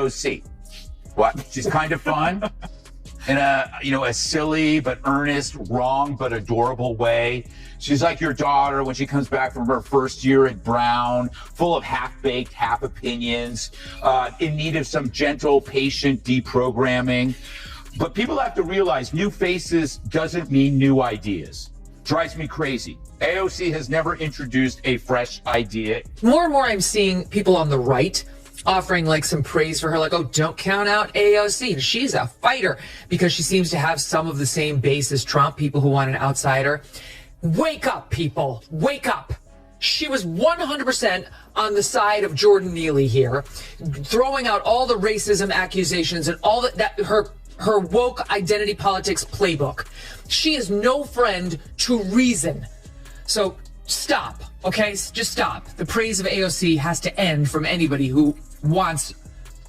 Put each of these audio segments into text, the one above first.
AOC. What? She's kind of fun in a silly but earnest, wrong but adorable way. She's like your daughter when she comes back from her first year at Brown, full of half-baked, half opinions, in need of some gentle, patient deprogramming. But people have to realize new faces doesn't mean new ideas. Drives me crazy. AOC has never introduced a fresh idea. More and more I'm seeing people on the right offering like some praise for her, like, oh, don't count out AOC. She's a fighter, because she seems to have some of the same base as Trump, people who want an outsider. Wake up, people. Wake up. She was 100% on the side of Jordan Neely here, throwing out all the racism accusations and all that her woke identity politics playbook. She is no friend to reason. So stop, okay? Just stop. The praise of AOC has to end from anybody who wants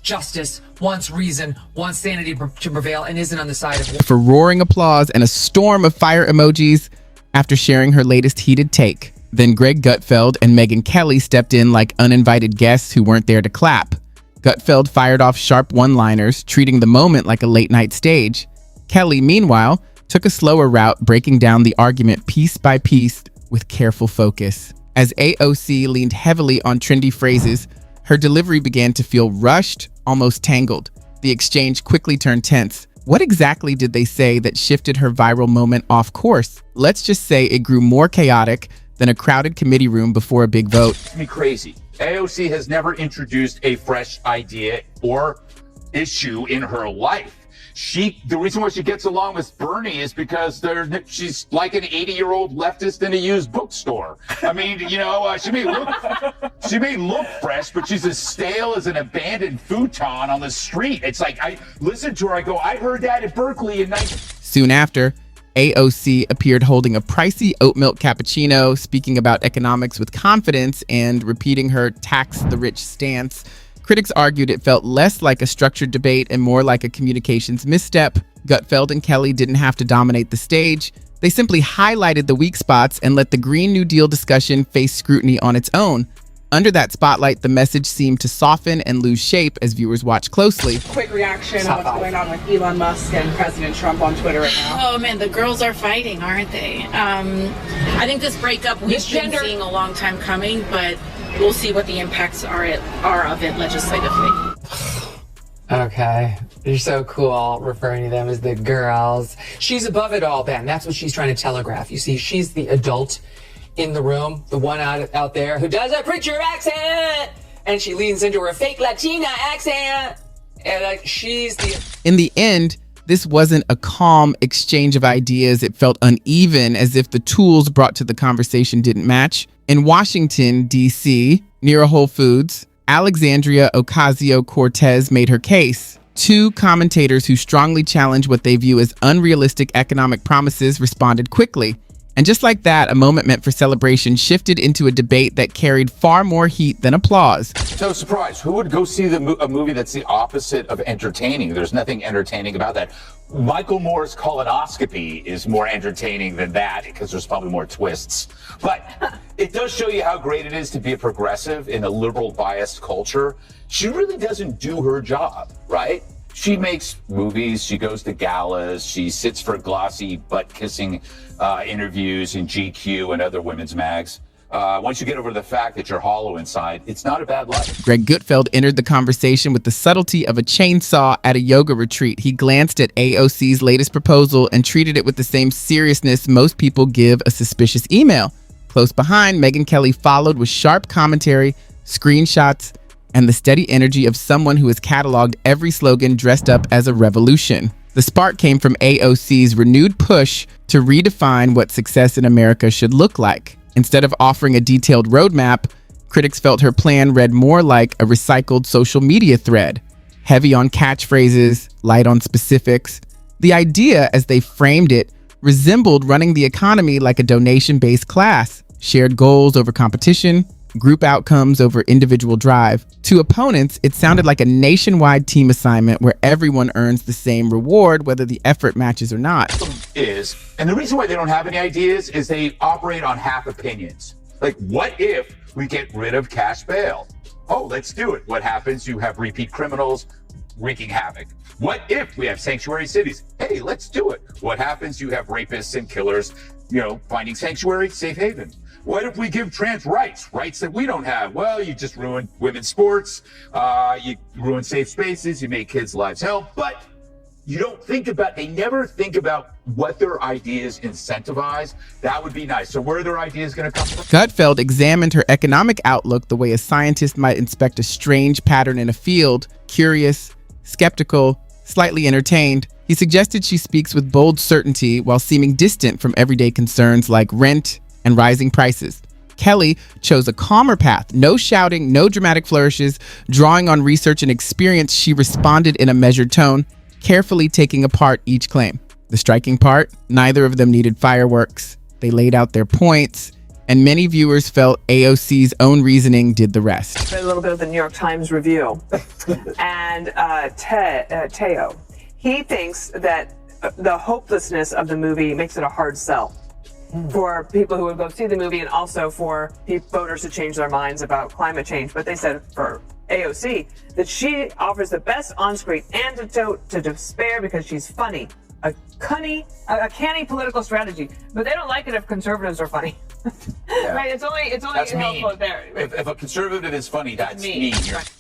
justice, wants reason, wants sanity to prevail, and isn't on the side of... For roaring applause and a storm of fire emojis after sharing her latest heated take. Then Greg Gutfeld and Megyn Kelly stepped in like uninvited guests who weren't there to clap. Gutfeld fired off sharp one-liners, treating the moment like a late-night stage. Kelly, meanwhile, took a slower route, breaking down the argument piece by piece with careful focus. As AOC leaned heavily on trendy phrases, her delivery began to feel rushed, almost tangled. The exchange quickly turned tense. What exactly did they say that shifted her viral moment off course? Let's just say it grew more chaotic than a crowded committee room before a big vote. Me crazy. AOC has never introduced a fresh idea or issue in her life. The reason why she gets along with Bernie is because she's like an 80-year-old leftist in a used bookstore. I mean, she may look fresh, but she's as stale as an abandoned futon on the street. It's like, I listened to her, I go, I heard that at Berkeley in 19... Soon after, AOC appeared holding a pricey oat milk cappuccino, speaking about economics with confidence and repeating her tax the rich stance. Critics argued it felt less like a structured debate and more like a communications misstep. Gutfeld and Kelly didn't have to dominate the stage. They simply highlighted the weak spots and let the Green New Deal discussion face scrutiny on its own. Under that spotlight, the message seemed to soften and lose shape as viewers watched closely. Quick reaction on what's going on with Elon Musk and President Trump on Twitter right now. Oh man, the girls are fighting, aren't they? I think this breakup we've been seeing a long time coming, but we'll see what the impacts are of it legislatively. Okay. You're so cool referring to them as the girls. She's above it all, Ben. That's what she's trying to telegraph. You see, she's the adult in the room, the one out there who does a preacher accent, and she leans into her fake Latina accent, and like she's the... In the end, this wasn't a calm exchange of ideas. It felt uneven, as if the tools brought to the conversation didn't match. In Washington, D.C., near a Whole Foods, Alexandria Ocasio-Cortez made her case. Two commentators who strongly challenge what they view as unrealistic economic promises responded quickly. And just like that, a moment meant for celebration shifted into a debate that carried far more heat than applause. So surprise, who would go see a movie that's the opposite of entertaining? There's nothing entertaining about that. Michael Moore's colonoscopy is more entertaining than that because there's probably more twists. But it does show you how great it is to be a progressive in a liberal biased culture. She really doesn't do her job, right? She makes movies, she goes to galas, she sits for glossy butt-kissing interviews in GQ and other women's mags. Once you get over the fact that you're hollow inside, it's not a bad life. Greg Gutfeld entered the conversation with the subtlety of a chainsaw at a yoga retreat. He glanced at AOC's latest proposal and treated it with the same seriousness most people give a suspicious email. Close behind, Megyn Kelly followed with sharp commentary, screenshots, and the steady energy of someone who has cataloged every slogan dressed up as a revolution. The spark came from AOC's renewed push to redefine what success in America should look like. Instead of offering a detailed roadmap, critics felt her plan read more like a recycled social media thread, heavy on catchphrases, light on specifics. The idea, as they framed it, resembled running the economy like a donation-based class, shared goals over competition, group outcomes over individual drive. To opponents, it sounded like a nationwide team assignment where everyone earns the same reward, whether the effort matches or not. And the reason why they don't have any ideas is they operate on half opinions. Like, what if we get rid of cash bail? Oh, let's do it. What happens? You have repeat criminals wreaking havoc. What if we have sanctuary cities? Hey, let's do it. What happens? You have rapists and killers, finding sanctuary, safe haven. What if we give trans rights that we don't have? Well, you just ruin women's sports. You ruin safe spaces. You make kids' lives hell. But you don't they never think about what their ideas incentivize. That would be nice. So where are their ideas going to come from? Gutfeld examined her economic outlook the way a scientist might inspect a strange pattern in a field, curious, skeptical, slightly entertained. He suggested she speaks with bold certainty while seeming distant from everyday concerns like rent and rising prices. Kelly chose a calmer path, no shouting, no dramatic flourishes. Drawing on research and experience, she responded in a measured tone, carefully taking apart each claim. The striking part, neither of them needed fireworks. They laid out their points, and many viewers felt AOC's own reasoning did the rest. A little bit of the New York Times review. And Teo, he thinks that the hopelessness of the movie makes it a hard sell for people who would go see the movie, and also for voters to change their minds about climate change. But they said for AOC that she offers the best on-screen antidote to despair because she's funny. A canny political strategy. But they don't like it if conservatives are funny. Yeah. Right? It's only That's mean. helpful there. If a conservative is funny, that's mean.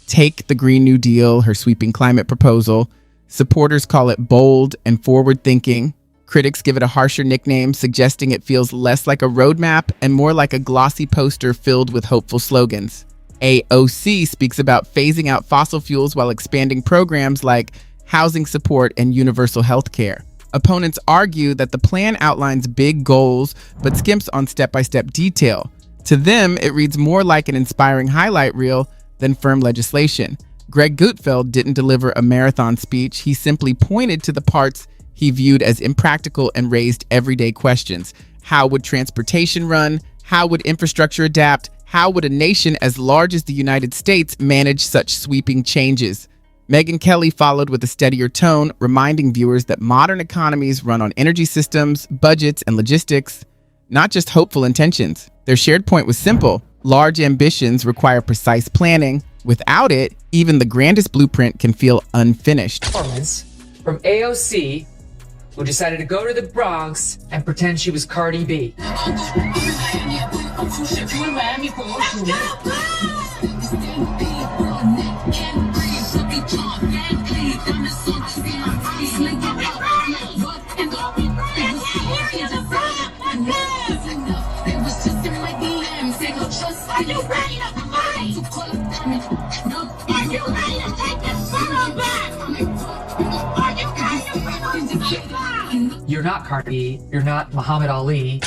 Take the Green New Deal, her sweeping climate proposal. Supporters call it bold and forward-thinking. Critics give it a harsher nickname, suggesting it feels less like a roadmap and more like a glossy poster filled with hopeful slogans. AOC speaks about phasing out fossil fuels while expanding programs like housing support and universal health care. Opponents argue that the plan outlines big goals but skimps on step-by-step detail. To them, it reads more like an inspiring highlight reel than firm legislation. Greg Gutfeld didn't deliver a marathon speech. He simply pointed to the parts he viewed as impractical and raised everyday questions. How would transportation run? How would infrastructure adapt? How would a nation as large as the United States manage such sweeping changes? Megyn Kelly followed with a steadier tone, reminding viewers that modern economies run on energy systems, budgets, and logistics, not just hopeful intentions. Their shared point was simple. Large ambitions require precise planning. Without it, even the grandest blueprint can feel unfinished. Performance from AOC, who decided to go to the Bronx and pretend she was Cardi B. You're not Cardi B, you're not Muhammad Ali.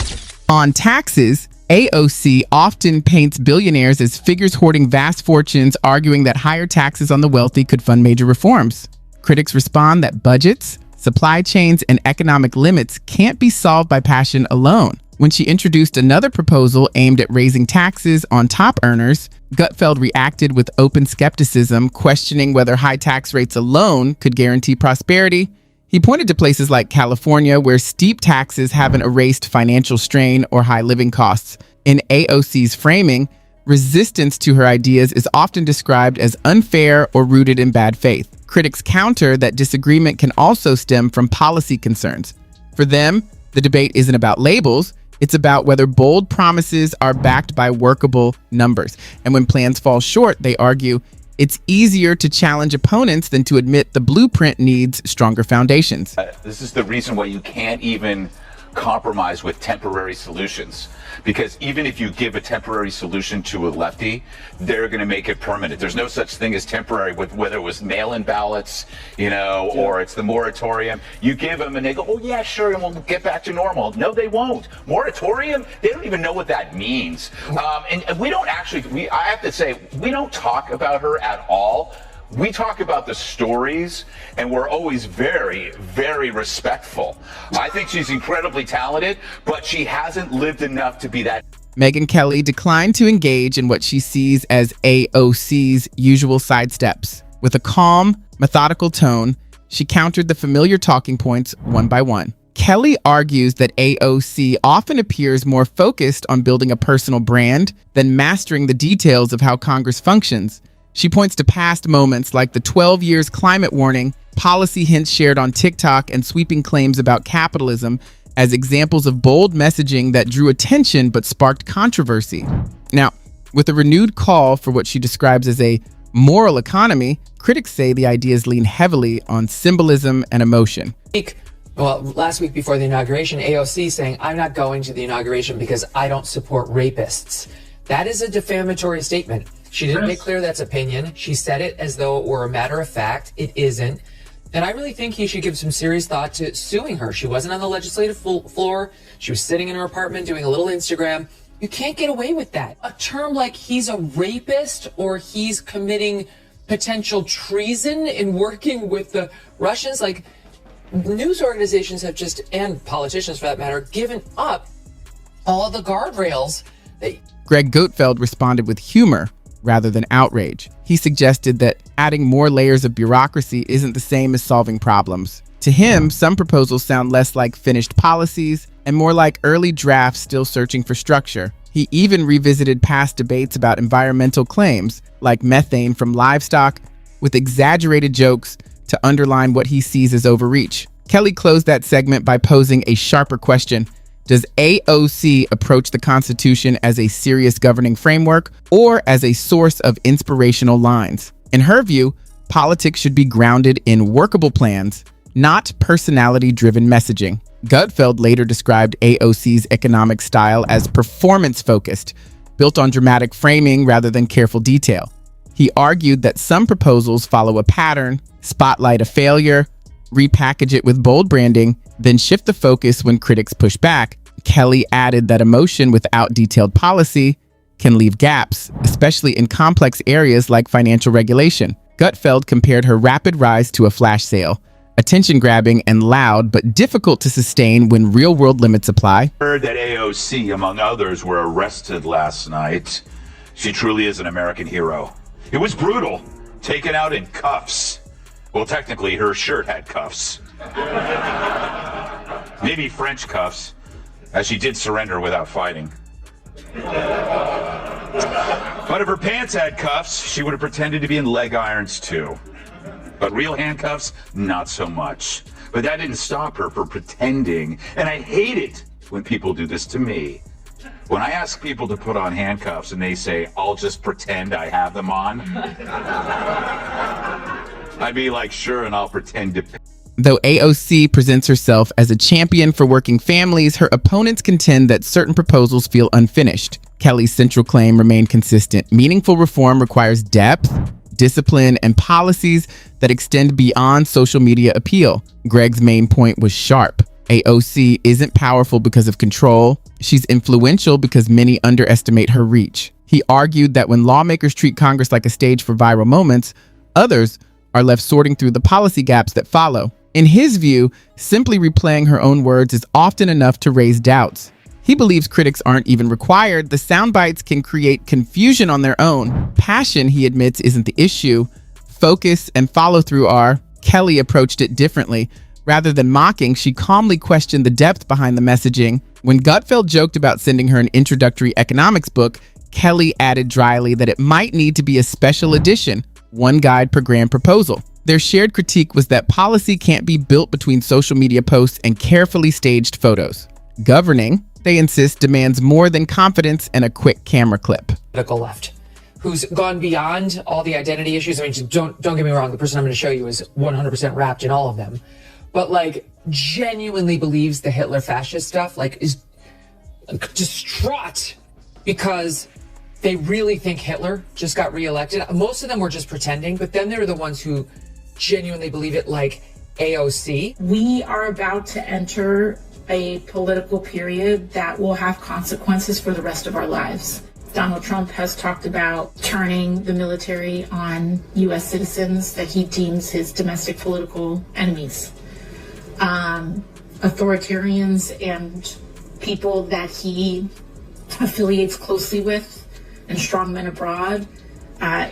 On taxes, AOC often paints billionaires as figures hoarding vast fortunes, arguing that higher taxes on the wealthy could fund major reforms. Critics respond that budgets, supply chains, and economic limits can't be solved by passion alone. When she introduced another proposal aimed at raising taxes on top earners, Gutfeld reacted with open skepticism, questioning whether high tax rates alone could guarantee prosperity. He pointed to places like California, where steep taxes haven't erased financial strain or high living costs. In AOC's framing, resistance to her ideas is often described as unfair or rooted in bad faith. Critics counter that disagreement can also stem from policy concerns. For them, the debate isn't about labels. It's about whether bold promises are backed by workable numbers. And when plans fall short, they argue, it's easier to challenge opponents than to admit the blueprint needs stronger foundations. This is the reason why you can't even compromise with temporary solutions. Because even if you give a temporary solution to a lefty, they're going to make it permanent. There's no such thing as temporary, with whether it was mail-in ballots, or it's the moratorium. You give them and they go, oh yeah, sure, and we'll get back to normal. No, they won't. Moratorium, they don't even know what that means. And we don't actually, I have to say, we don't talk about her at all. We talk about the stories, and we're always very, very respectful. I think she's incredibly talented, but she hasn't lived enough to be that. Megyn Kelly declined to engage in what she sees as AOC's usual sidesteps. With a calm, methodical tone, she countered the familiar talking points one by one. Kelly argues that AOC often appears more focused on building a personal brand than mastering the details of how Congress functions. She points to past moments like the 12 years climate warning, policy hints shared on TikTok, and sweeping claims about capitalism as examples of bold messaging that drew attention but sparked controversy. Now, with a renewed call for what she describes as a moral economy, critics say the ideas lean heavily on symbolism and emotion. Well, last week before the inauguration, AOC saying, I'm not going to the inauguration because I don't support rapists. That is a defamatory statement. She didn't make clear that's opinion. She said it as though it were a matter of fact. It isn't. And I really think he should give some serious thought to suing her. She wasn't on the legislative floor. She was sitting in her apartment doing a little Instagram. You can't get away with that. A term like he's a rapist or he's committing potential treason in working with the Russians, like, news organizations have just, and politicians for that matter, given up all the guardrails. Greg Gutfeld responded with humor rather than outrage. He suggested that adding more layers of bureaucracy isn't the same as solving problems. To him, some proposals sound less like finished policies and more like early drafts still searching for structure. He even revisited past debates about environmental claims, like methane from livestock, with exaggerated jokes to underline what he sees as overreach. Kelly closed that segment by posing a sharper question. Does AOC approach the Constitution as a serious governing framework or as a source of inspirational lines? In her view, politics should be grounded in workable plans, not personality-driven messaging. Gutfeld later described AOC's economic style as performance-focused, built on dramatic framing rather than careful detail. He argued that some proposals follow a pattern, spotlight a failure, repackage it with bold branding, then shift the focus when critics push back. Kelly added that emotion without detailed policy can leave gaps, especially in complex areas like financial regulation. Gutfeld compared her rapid rise to a flash sale, attention-grabbing and loud, but difficult to sustain when real-world limits apply. Heard that AOC, among others, were arrested last night. She truly is an American hero. It was brutal, taken out in cuffs. Well, technically, her shirt had cuffs. Maybe French cuffs, as she did surrender without fighting. But if her pants had cuffs, she would have pretended to be in leg irons too. But real handcuffs, not so much. But that didn't stop her from pretending, and I hate it when people do this to me. When I ask people to put on handcuffs and they say, I'll just pretend I have them on, I'd be like, sure, and I'll pretend to. Though AOC presents herself as a champion for working families, her opponents contend that certain proposals feel unfinished. Kelly's central claim remained consistent. Meaningful reform requires depth, discipline, and policies that extend beyond social media appeal. Greg's main point was sharp. AOC isn't powerful because of control. She's influential because many underestimate her reach. He argued that when lawmakers treat Congress like a stage for viral moments, others are left sorting through the policy gaps that follow. In his view, simply replaying her own words is often enough to raise doubts. He believes critics aren't even required. The sound bites can create confusion on their own. Passion, he admits, isn't the issue. Focus and follow-through are. Kelly approached it differently. Rather than mocking, she calmly questioned the depth behind the messaging. When Gutfeld joked about sending her an introductory economics book, Kelly added dryly that it might need to be a special edition, one guide per grand proposal. Their shared critique was that policy can't be built between social media posts and carefully staged photos. Governing, they insist, demands more than confidence and a quick camera clip. Political left, who's gone beyond all the identity issues. I mean, don't get me wrong. The person I'm going to show you is 100% wrapped in all of them, but like genuinely believes the Hitler fascist stuff, like is distraught because they really think Hitler just got reelected. Most of them were just pretending, but then there are the ones who genuinely believe it, like AOC. We are about to enter a political period that will have consequences for the rest of our lives. Donald Trump has talked about turning the military on U.S. citizens that he deems his domestic political enemies. Authoritarians and people that he affiliates closely with and strongmen abroad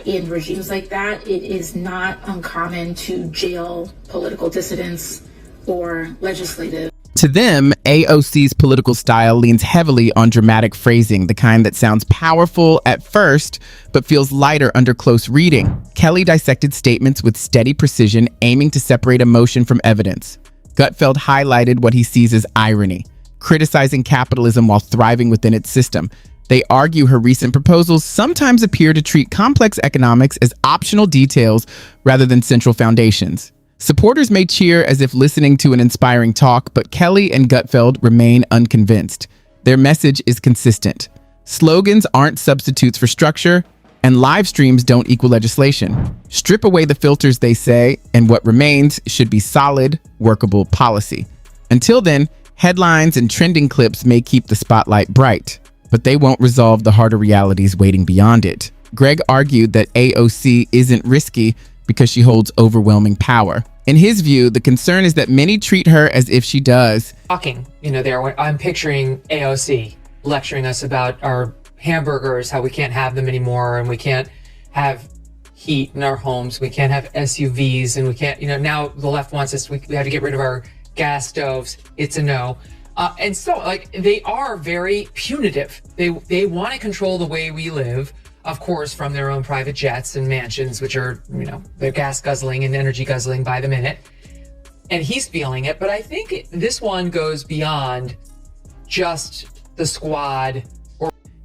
in regimes like that, it is not uncommon to jail political dissidents or legislative. To them, AOC's political style leans heavily on dramatic phrasing, the kind that sounds powerful at first, but feels lighter under close reading. Kelly dissected statements with steady precision, aiming to separate emotion from evidence. Gutfeld highlighted what he sees as irony, criticizing capitalism while thriving within its system. They argue her recent proposals sometimes appear to treat complex economics as optional details rather than central foundations. Supporters may cheer as if listening to an inspiring talk, but Kelly and Gutfeld remain unconvinced. Their message is consistent. Slogans aren't substitutes for structure, and live streams don't equal legislation. Strip away the filters, they say, and what remains should be solid, workable policy. Until then, headlines and trending clips may keep the spotlight bright, but they won't resolve the harder realities waiting beyond it. Greg argued that AOC isn't risky because she holds overwhelming power. In his view, the concern is that many treat her as if she does. Talking, there, I'm picturing AOC lecturing us about our hamburgers, how we can't have them anymore, and we can't have heat in our homes, we can't have SUVs, and we can't, now the left wants us, we have to get rid of our gas stoves. It's a no. And so, they are very punitive. They want to control the way we live, of course, from their own private jets and mansions, which are, they're gas guzzling and energy guzzling by the minute. And he's feeling it. But I think this one goes beyond just the squad.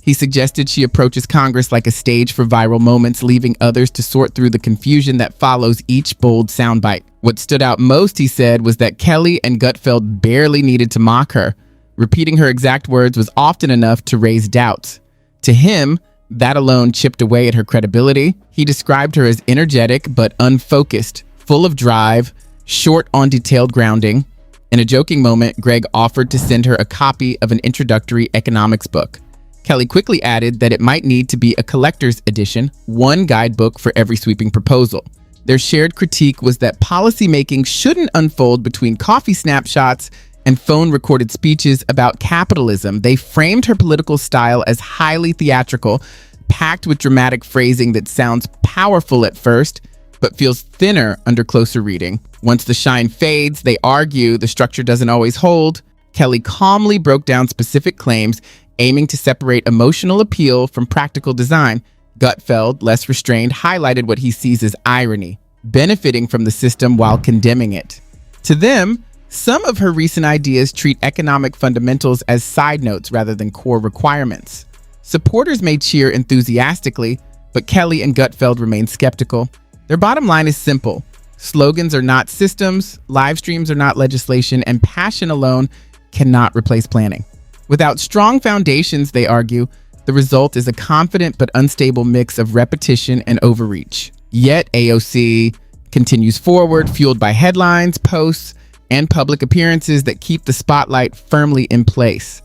He suggested she approaches Congress like a stage for viral moments, leaving others to sort through the confusion that follows each bold soundbite. What stood out most, he said, was that Kelly and Gutfeld barely needed to mock her. Repeating her exact words was often enough to raise doubts. To him, that alone chipped away at her credibility. He described her as energetic but unfocused, full of drive, short on detailed grounding. In a joking moment, Greg offered to send her a copy of an introductory economics book. Kelly quickly added that it might need to be a collector's edition, one guidebook for every sweeping proposal. Their shared critique was that policymaking shouldn't unfold between coffee snapshots and phone-recorded speeches about capitalism. They framed her political style as highly theatrical, packed with dramatic phrasing that sounds powerful at first, but feels thinner under closer reading. Once the shine fades, they argue the structure doesn't always hold. Kelly calmly broke down specific claims, aiming to separate emotional appeal from practical design. Gutfeld, less restrained, highlighted what he sees as irony, benefiting from the system while condemning it. To them, some of her recent ideas treat economic fundamentals as side notes rather than core requirements. Supporters may cheer enthusiastically, but Kelly and Gutfeld remain skeptical. Their bottom line is simple. Slogans are not systems, live streams are not legislation, and passion alone cannot replace planning. Without strong foundations, they argue, the result is a confident but unstable mix of repetition and overreach. Yet AOC continues forward, fueled by headlines, posts, and public appearances that keep the spotlight firmly in place.